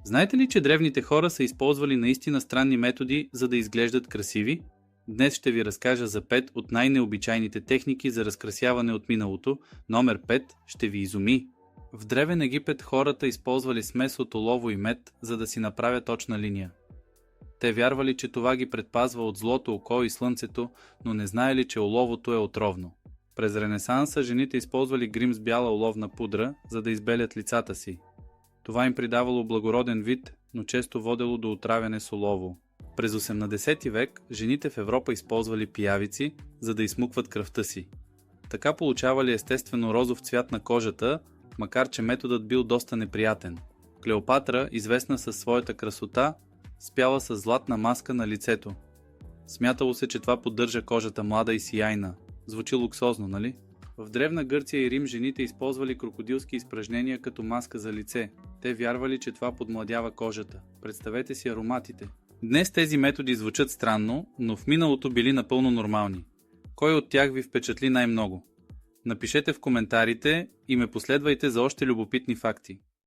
Знаете ли, че древните хора са използвали наистина странни методи, за да изглеждат красиви? Днес ще ви разкажа за 5 от най-необичайните техники за разкрасяване от миналото. Номер 5 ще ви изуми. В Древен Египет хората използвали смес от олово и мед, за да си направят точна линия. Те вярвали, че това ги предпазва от злото око и слънцето, но не знаели, че оловото е отровно. През Ренесанса жените използвали грим с бяла оловна пудра, за да избелят лицата си. Това им придавало благороден вид, но често водело до отравяне с олово. През 18 век жените в Европа използвали пиявици, за да изсмукват кръвта си. Така получавали естествено розов цвят на кожата, макар че методът бил доста неприятен. Клеопатра, известна със своята красота, спяла с златна маска на лицето. Смятало се, че това поддържа кожата млада и сияйна. Звучи луксозно, нали? В Древна Гърция и Рим жените използвали крокодилски изпражнения като маска за лице. Те вярвали, че това подмладява кожата. Представете си ароматите. Днес тези методи звучат странно, но в миналото били напълно нормални. Кой от тях ви впечатли най-много? Напишете в коментарите и ме последвайте за още любопитни факти.